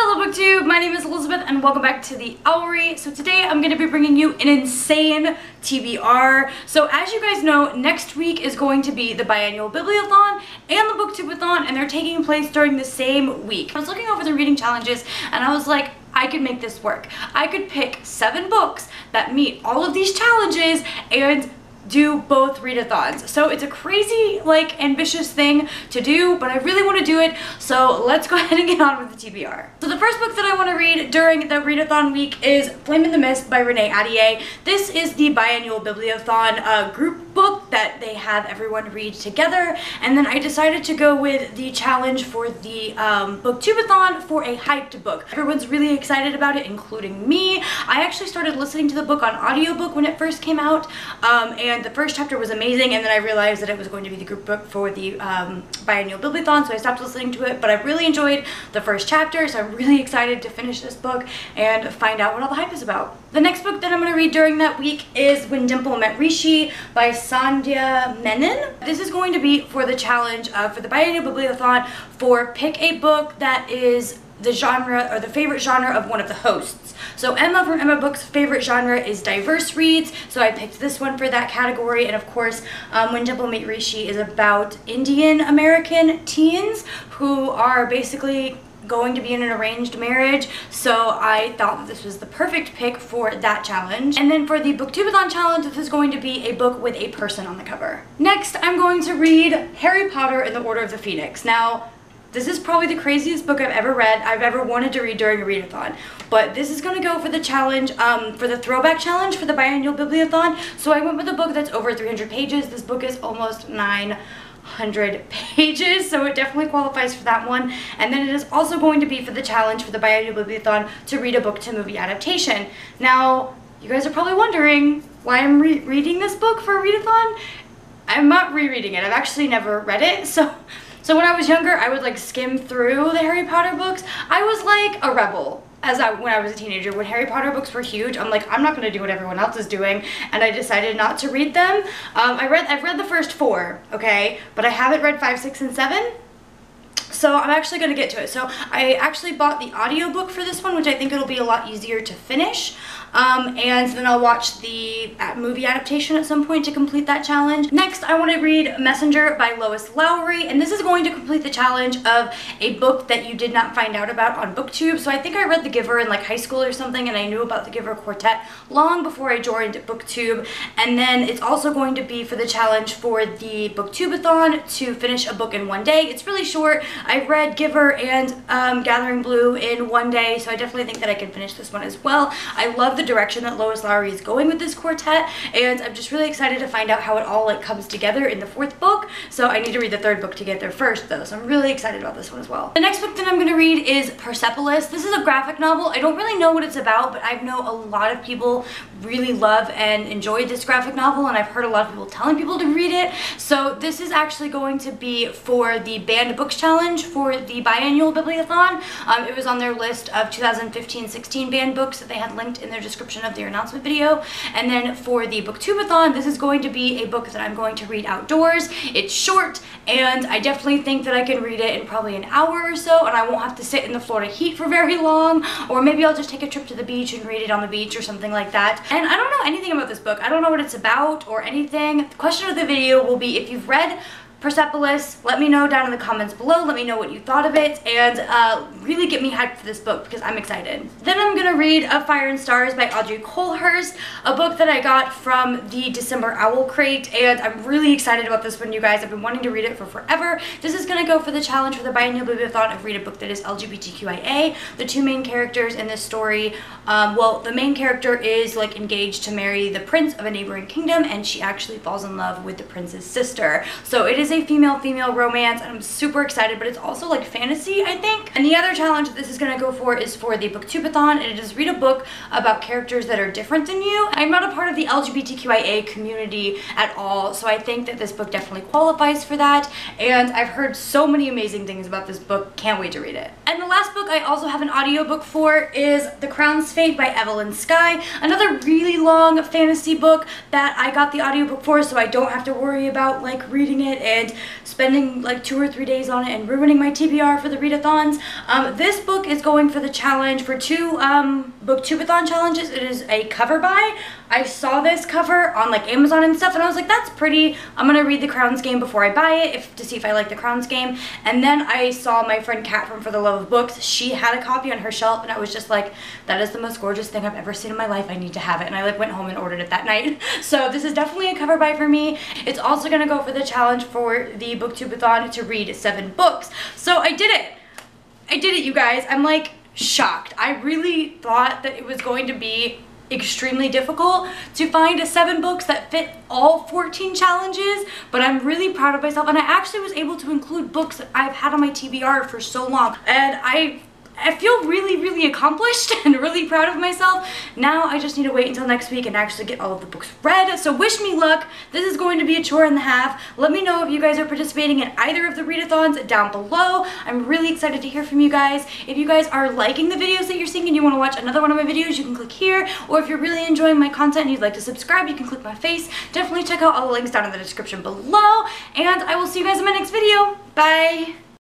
Hello Booktube, my name is Elizabeth and welcome back to the Owlery. So today I'm going to be bringing you an insane TBR. So as you guys know, next week is going to be the Biannual Bibliothon and the Booktubeathon, and they're taking place during the same week. I was looking over the reading challenges and I was like, I could make this work. I could pick 7 books that meet all of these challenges and do both readathons. So it's a crazy, ambitious thing to do, but I really want to do it, so let's go ahead and get on with the TBR. So the first book that I want to read during the readathon week is Flame in the Mist by Renee Ahdieh. This is the Biannual Bibliothon group book that they have everyone read together, and then I decided to go with the challenge for the Booktubeathon for a hyped book. Everyone's really excited about it, including me. I actually started listening to the book on audiobook when it first came out, and the first chapter was amazing, and then I realized that it was going to be the group book for the Biannual Bibliothon, so I stopped listening to it, but I really enjoyed the first chapter, so I'm really excited to finish this book and find out what all the hype is about. The next book that I'm going to read during that week is When Dimple Met Rishi by Sandhya Menon. This is going to be for the challenge for the Biannual Bibliothon for pick a book that is the genre or the favorite genre of one of the hosts. So Emma from Emma Books' favorite genre is diverse reads, so I picked this one for that category. And of course, When Dimple Met Rishi is about Indian American teens who are basically going to be in an arranged marriage, so I thought that this was the perfect pick for that challenge. And then for the Booktubeathon challenge, this is going to be a book with a person on the cover. Next, I'm going to read Harry Potter and the Order of the Phoenix. Now, this is probably the craziest book I've ever read, I've ever wanted to read during a readathon. But this is going to go for the challenge, for the throwback challenge for the Biannual Bibliothon. So I went with a book that's over 300 pages. This book is almost 900 pages, so it definitely qualifies for that one. And then it is also going to be for the challenge for the Biannual Bibliothon to read a book to movie adaptation. Now, you guys are probably wondering why I'm reading this book for a readathon. I'm not rereading it. I've actually never read it, so when I was younger, I would skim through the Harry Potter books. I was like a rebel when I was a teenager. When Harry Potter books were huge, I'm like, I'm not going to do what everyone else is doing, and I decided not to read them. I've read the first 4, okay, but I haven't read 5, 6, and 7. So I'm actually going to get to it. So I actually bought the audiobook for this one, which I think it'll be a lot easier to finish. And then I'll watch the movie adaptation at some point to complete that challenge. Next, I want to read Messenger by Lois Lowry, and this is going to complete the challenge of a book that you did not find out about on Booktube. So I think I read The Giver in high school or something, and I knew about The Giver Quartet long before I joined Booktube. And then it's also going to be for the challenge for the Booktubeathon to finish a book in one day. It's really short. I read Giver and Gathering Blue in one day, so I definitely think that I can finish this one as well. I love the direction that Lois Lowry is going with this quartet, and I'm just really excited to find out how it all comes together in the 4th book. So I need to read the 3rd book to get there first, though, so I'm really excited about this one as well. The next book that I'm going to read is Persepolis. This is a graphic novel. I don't really know what it's about, but I know a lot of people really love and enjoy this graphic novel, and I've heard a lot of people telling people to read it. So this is actually going to be for the Banned Books Challenge for the Biannual Bibliothon. It was on their list of 2015-16 banned books that they had linked in their description of their announcement video. And then for the Booktubeathon, this is going to be a book that I'm going to read outdoors. It's short, and I definitely think that I can read it in probably an hour or so, and I won't have to sit in the Florida heat for very long, or maybe I'll just take a trip to the beach and read it on the beach or something like that. And I don't know anything about this book. I don't know what it's about or anything. The question of the video will be, if you've read Persepolis, let me know down in the comments below. Let me know what you thought of it, and really get me hyped for this book because I'm excited. Then I'm going to read Of Fire and Stars by Audrey Colehurst, a book that I got from the December Owl Crate, and I'm really excited about this one, you guys. I've been wanting to read it for forever. This is going to go for the challenge for the Biannual Bibliothon of read a book that is LGBTQIA. The 2 main characters in this story, well, the main character is engaged to marry the prince of a neighboring kingdom, and she actually falls in love with the prince's sister. So it is a female-female romance, and I'm super excited, but it's also fantasy, I think. And the other challenge that this is going to go for is for the Booktubeathon, and it is read a book about characters that are different than you. I'm not a part of the LGBTQIA community at all, so I think that this book definitely qualifies for that, and I've heard so many amazing things about this book. Can't wait to read it. And the last book I also have an audiobook for is The Crown's Fate by Evelyn Skye, another really long fantasy book that I got the audiobook for, so I don't have to worry about reading it and and spending like 2 or 3 days on it and ruining my TBR for the readathons. This book is going for the challenge for 2 Booktubeathon challenges. It is a cover buy. I saw this cover on like Amazon and stuff and I was like, that's pretty. I'm gonna read the Crowns Game before I buy it to see if I like the Crowns Game. And then I saw my friend Kat from For the Love of Books. She had a copy on her shelf and I was just like, that is the most gorgeous thing I've ever seen in my life. I need to have it. And I like went home and ordered it that night. So this is definitely a cover buy for me. It's also gonna go for the challenge for the Booktubeathon to read 7 books. So I did it. I did it, you guys. I'm like shocked. I really thought that it was going to be extremely difficult to find 7 books that fit all 14 challenges, but I'm really proud of myself, and I actually was able to include books that I've had on my TBR for so long, and I feel really accomplished and really proud of myself. Now I just need to wait until next week and actually get all of the books read. So wish me luck. This is going to be a chore and a half. Let me know if you guys are participating in either of the readathons down below. I'm really excited to hear from you guys. If you guys are liking the videos that you're seeing and you want to watch another one of my videos, you can click here. Or if you're really enjoying my content and you'd like to subscribe, you can click my face. Definitely check out all the links down in the description below. And I will see you guys in my next video. Bye!